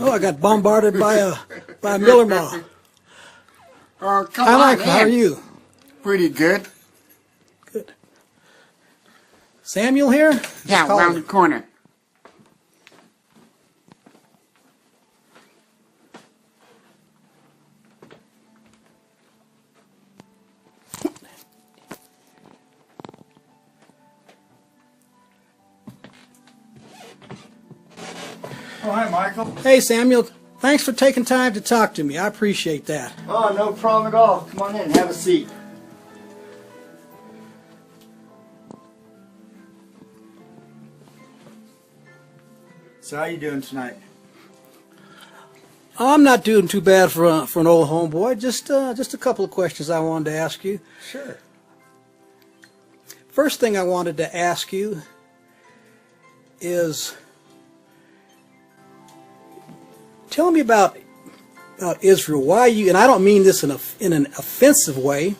Oh, I got bombarded by a Miller moth. Oh, come Hi, on Michael. How are in. you? Pretty good. Good. Samuel here? Yeah, Call around him. the corner. Oh, hi, Michael. Hey, Samuel. Thanks for taking time to talk to me. I appreciate that. Oh, no problem at all. Come on in, have a seat. So how you doing tonight? Oh, I'm not doing too bad for an old homeboy. Just a couple of questions I wanted to ask you. Sure. First thing I wanted to ask you is, tell me about Israel. Why you, and I don't mean this in an offensive way,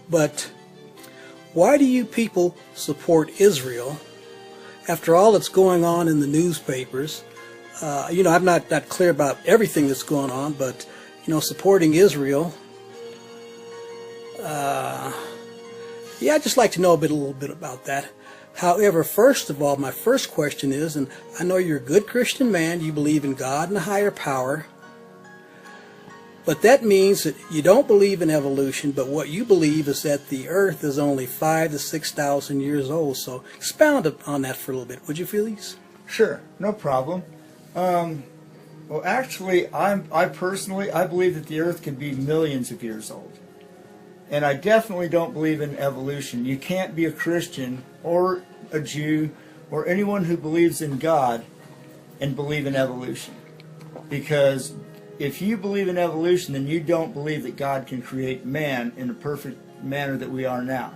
but why do you people support Israel after all that's going on in the newspapers? I'm not clear about everything that's going on, but supporting Israel. I'd just like to know a little bit about that. However, first of all, my first question is, and I know you're a good Christian man, you believe in God and a higher power, but that means that you don't believe in evolution, but what you believe is that the earth is only 5,000 to 6,000 years old. So expound on that for a little bit, would you please? Sure, no problem. Well, actually, I personally believe that the earth can be millions of years old. And I definitely don't believe in evolution. You can't be a Christian or a Jew or anyone who believes in God and believe in evolution. Because if you believe in evolution, then you don't believe that God can create man in the perfect manner that we are now.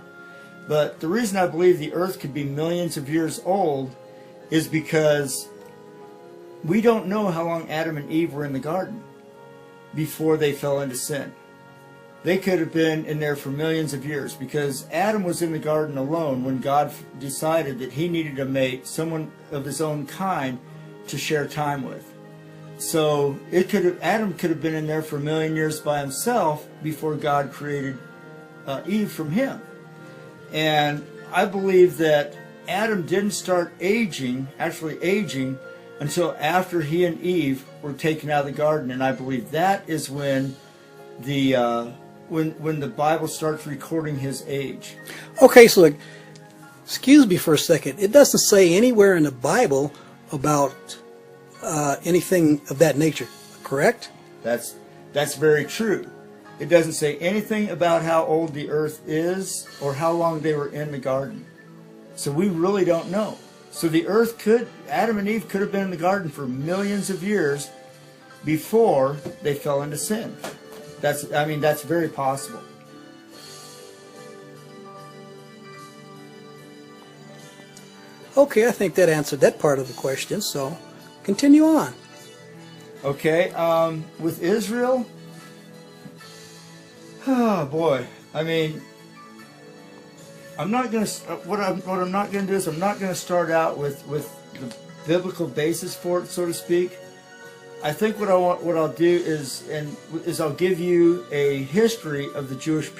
But the reason I believe the earth could be millions of years old is because we don't know how long Adam and Eve were in the garden before they fell into sin. They could have been in there for millions of years, because Adam was in the garden alone when God decided that he needed a mate, someone of his own kind, to share time with. So Adam could have been in there for a million years by himself before God created Eve from him. And I believe that Adam didn't start actually aging, until after he and Eve were taken out of the garden. And I believe that is when when the Bible starts recording his age. Okay, so excuse me for a second. It doesn't say anywhere in the Bible about anything of that nature, correct? That's very true. It doesn't say anything about how old the earth is or how long they were in the garden. So we really don't know. So the earth Adam and Eve could have been in the garden for millions of years before they fell into sin. That's very possible. Okay, I think that answered that part of the question, so continue on. Okay, with Israel, oh boy, I'm not going to. What I'm not going to do is I'm not going to start out with the biblical basis for it, so to speak. I think what I'll do is I'll give you a history of the Jewish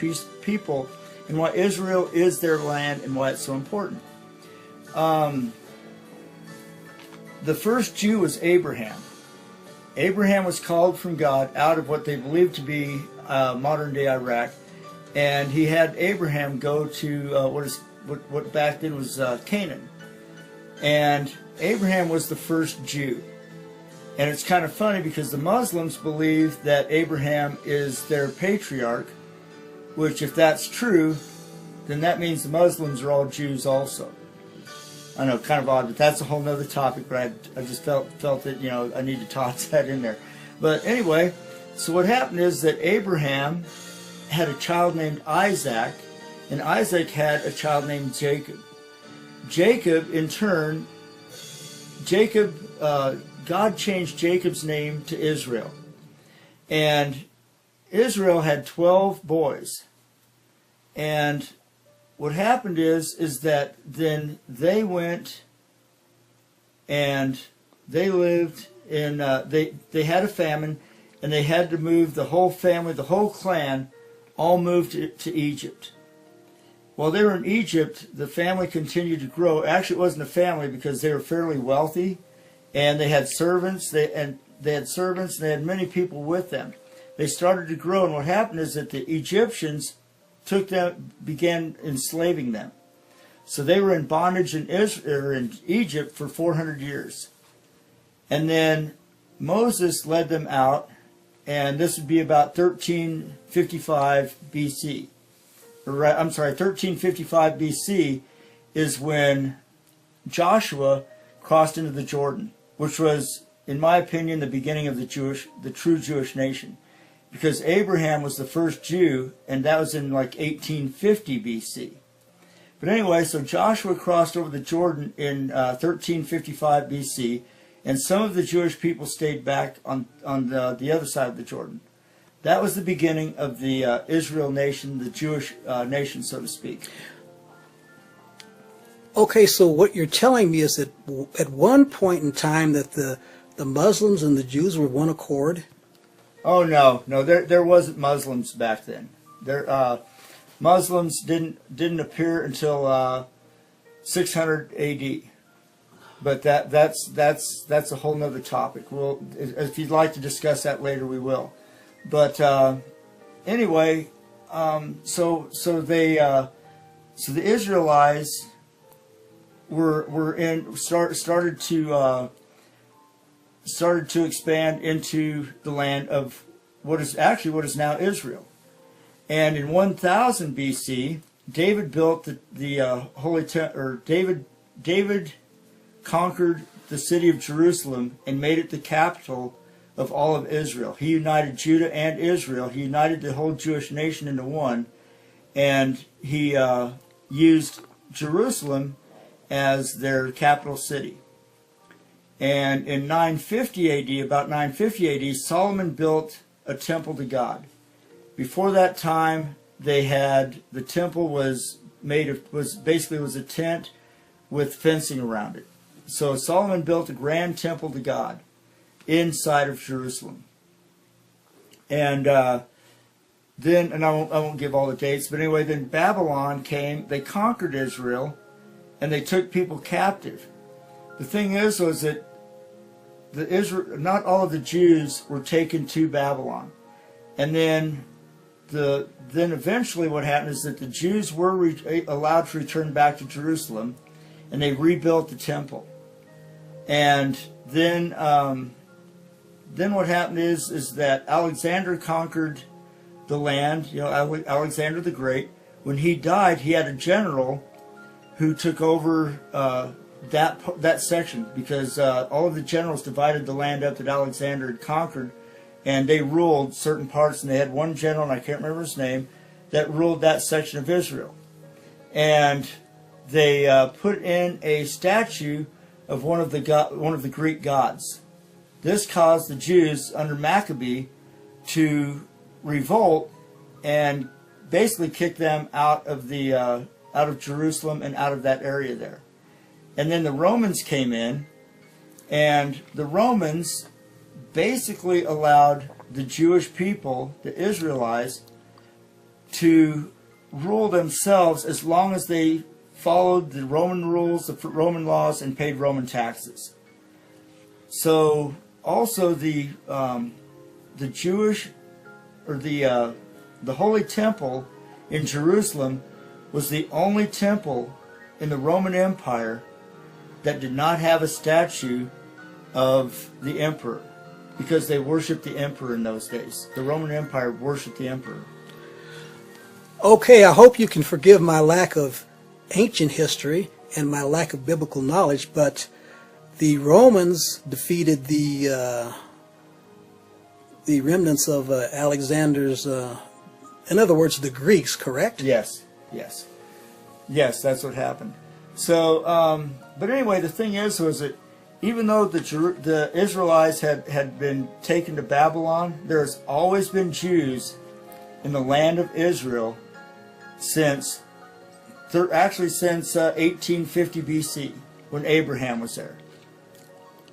people and why Israel is their land and why it's so important. The first Jew was Abraham. Abraham was called from God out of what they believed to be modern-day Iraq, and he had Abraham go to what back then was Canaan. And Abraham was the first Jew. And it's kind of funny because the Muslims believe that Abraham is their patriarch, which if that's true, then that means the Muslims are all Jews also. I know, kind of odd, but that's a whole nother topic, but I just felt that, I need to toss that in there. But anyway, so what happened is that Abraham had a child named Isaac, and Isaac had a child named Jacob. Jacob, in turn, God changed Jacob's name to Israel. And Israel had 12 boys. And what happened is that then they went and they lived they had a famine, and they had to move the whole family, the whole clan, all moved to Egypt. While they were in Egypt, the family continued to grow. Actually, it wasn't a family because they were fairly wealthy, and they had servants. They had many people with them. They started to grow, and what happened is that the Egyptians began enslaving them. So they were in bondage in Egypt for 400 years. And then Moses led them out, and this would be about 1355 BC. 1355 BC is when Joshua crossed into the Jordan, which was, in my opinion, the beginning of the true Jewish nation. Because Abraham was the first Jew, and that was in like 1850 BC. But anyway, so Joshua crossed over the Jordan in 1355 BC, and some of the Jewish people stayed back on the other side of the Jordan. That was the beginning of the Israel nation, the Jewish nation, so to speak. Okay, so what you're telling me is that at one point in time that the Muslims and the Jews were one accord? Oh no, there wasn't Muslims back then. Muslims didn't appear until 600 AD. But that's a whole nother topic. If you'd like to discuss that later, we will. But anyway, so the Israelites started to expand into the land of what is now Israel. And in 1000 BC, David built the holy temple. David conquered the city of Jerusalem and made it the capital of all of Israel. He united Judah and Israel. He united the whole Jewish nation into one, and he used Jerusalem as their capital city. And in 950 AD, about 950 AD, Solomon built a temple to God. Before that time, the temple was a tent with fencing around it. So Solomon built a grand temple to God inside of Jerusalem. And then, and I won't give all the dates, but anyway, then Babylon came, they conquered Israel, and they took people captive. The thing was that not all of the Jews were taken to Babylon. And then eventually what happened is that the Jews were allowed to return back to Jerusalem, and they rebuilt the temple. And then what happened is that Alexander conquered the land. Alexander the Great. When he died, he had a general who took over that section, because all of the generals divided the land up that Alexander had conquered, and they ruled certain parts. And they had one general, and I can't remember his name, that ruled that section of Israel. And they put in a statue of one of the Greek gods. This caused the Jews under Maccabee to revolt and basically kick them out of Jerusalem and out of that area there. And then the Romans came in, and the Romans basically allowed the Jewish people, the Israelites, to rule themselves as long as they followed the Roman rules, the Roman laws, and paid Roman taxes. So also the Jewish, or the Holy Temple in Jerusalem was the only temple in the Roman Empire that did not have a statue of the emperor, because they worshipped the emperor in those days. The Roman Empire worshipped the emperor. Okay, I hope you can forgive my lack of ancient history and my lack of biblical knowledge, but the Romans defeated the remnants of Alexander's, in other words, the Greeks, correct? Yes, that's what happened. So, but anyway, the thing was that even though the Israelites had been taken to Babylon, there's always been Jews in the land of Israel since 1850 BC, when Abraham was there.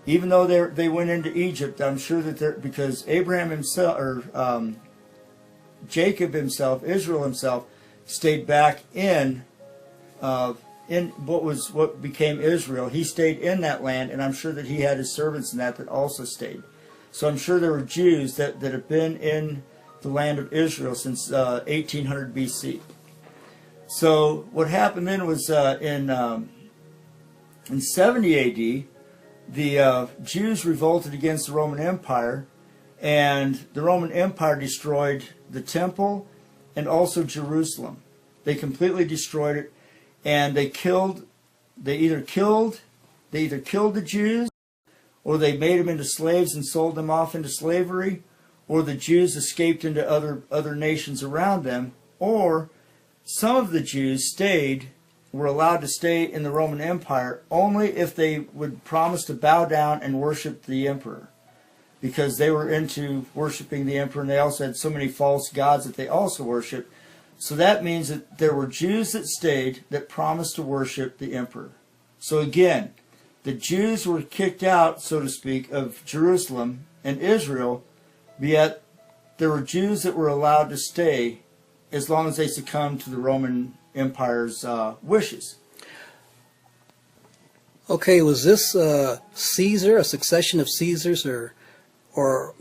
Even though they went into Egypt, I'm sure that because Abraham himself, or Jacob himself, Israel himself, stayed back in what became Israel. He stayed in that land, and I'm sure that he had his servants in that also stayed. So I'm sure there were Jews that have been in the land of Israel since 1800 BC. So what happened then was in 70 AD, the Jews revolted against the Roman Empire, and the Roman Empire destroyed the temple and also Jerusalem. They completely destroyed it, and they either killed the Jews, or they made them into slaves and sold them off into slavery, or the Jews escaped into other nations around them, or some of the Jews were allowed to stay in the Roman Empire only if they would promise to bow down and worship the emperor, because they were into worshiping the emperor, and they also had so many false gods that they also worshiped. So that means that there were Jews that stayed that promised to worship the emperor. So again, the Jews were kicked out, so to speak, of Jerusalem and Israel, but yet there were Jews that were allowed to stay as long as they succumbed to the Roman Empire's wishes. Okay, was this Caesar, a succession of Caesars, or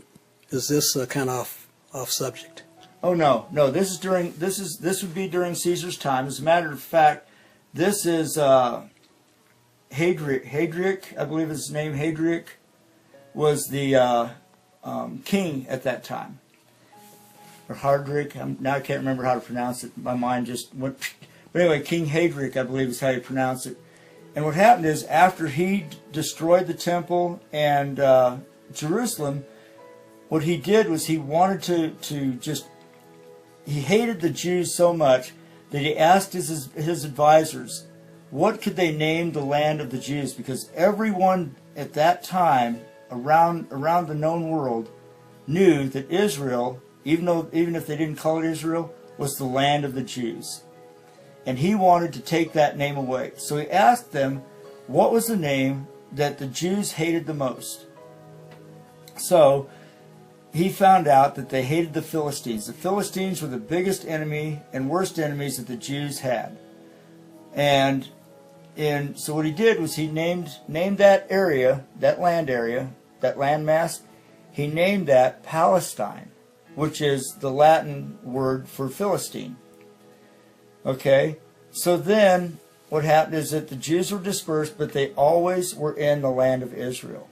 is this kind of off subject? Oh no. This would be during Caesar's time. As a matter of fact, this is Hadrian, I believe his name. Hadrian was the king at that time. Or Hardrick. Now I can't remember how to pronounce it. My mind just went. But anyway, King Hadrian, I believe, is how you pronounce it. And what happened is, after he destroyed the temple and Jerusalem, what he did was he wanted he hated the Jews so much that he asked his advisors, what could they name the land of the Jews? Because everyone at that time around the known world knew that Israel, even if they didn't call it Israel, was the land of the Jews. And he wanted to take that name away. So he asked them, what was the name that the Jews hated the most? So he found out that they hated the Philistines. The Philistines were the biggest enemy and worst enemies that the Jews had. And so what he did was he named that area, that landmass, he named that Palestine, which is the Latin word for Philistine. Okay, so then what happened is that the Jews were dispersed, but they always were in the land of Israel.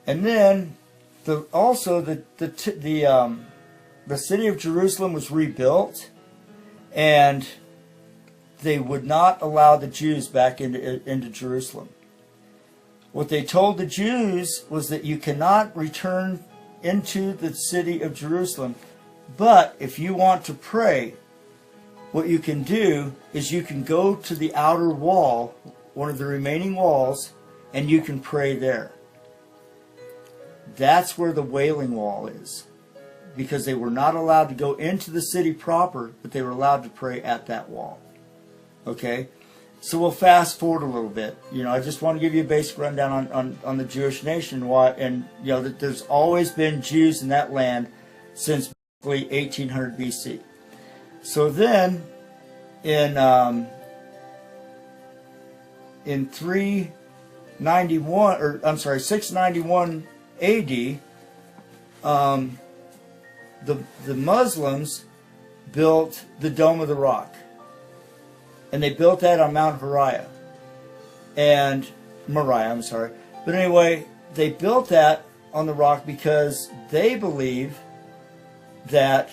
And then the city of Jerusalem was rebuilt, and they would not allow the Jews back into Jerusalem. What they told the Jews was that you cannot return into the city of Jerusalem, but if you want to pray, what you can do is you can go to the outer wall, one of the remaining walls, and you can pray there. That's where the Wailing Wall is, because they were not allowed to go into the city proper, but they were allowed to pray at that wall. Okay, so we'll fast forward a little bit. I just want to give you a basic rundown on the Jewish nation, that there's always been Jews in that land since 1800 BC. So then, in 691 AD, the Muslims built the Dome of the Rock, and they built that on Mount Moriah. But anyway, they built that on the rock because they believe that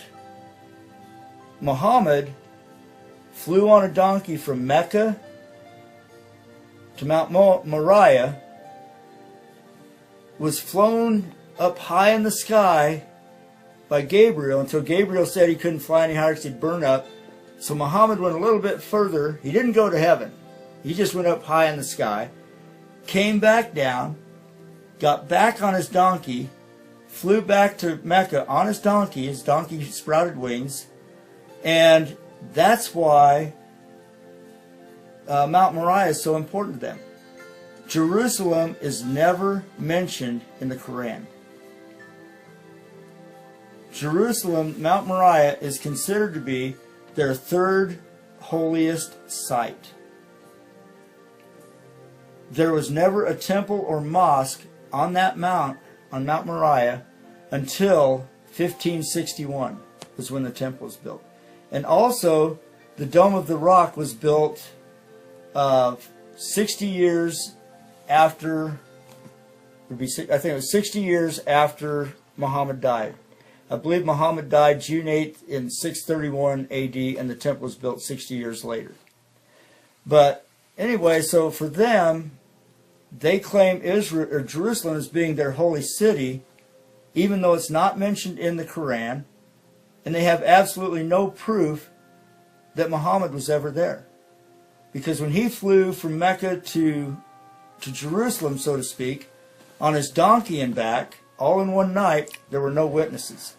Muhammad flew on a donkey from Mecca to Mount Moriah, was flown up high in the sky by Gabriel until Gabriel said he couldn't fly any higher because he'd burn up. So Muhammad went a little bit further. He didn't go to heaven. He just went up high in the sky, came back down, got back on his donkey, flew back to Mecca on his donkey. His donkey sprouted wings. And that's why Mount Moriah is so important to them. Jerusalem is never mentioned in the Quran. Jerusalem, Mount Moriah, is considered to be their third holiest site. There was never a temple or mosque on that mount, on Mount Moriah, until 1561 was when the temple was built. And also, the Dome of the Rock was built 60 years after, I think it was 60 years after Muhammad died. I believe Muhammad died June 8th in 631 AD, and the temple was built 60 years later. But anyway, so for them, they claim Israel or Jerusalem as being their holy city, even though it's not mentioned in the Quran, and they have absolutely no proof that Muhammad was ever there. Because when he flew from Mecca to Jerusalem, so to speak, on his donkey and back, all in one night, there were no witnesses.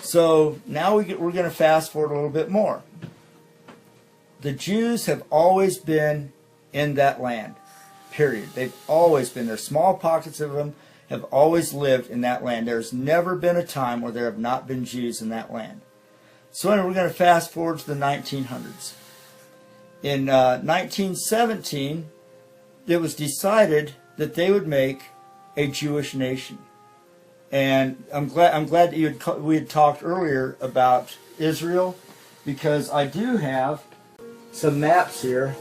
So now we're going to fast forward a little bit more. The Jews have always been in that land, period. They've always been there. Small pockets of them have always lived in that land. There's never been a time where there have not been Jews in that land. So anyway, we're going to fast forward to the 1900s. In 1917, it was decided that they would make a Jewish nation. And I'm glad that we had talked earlier about Israel, because I do have some maps here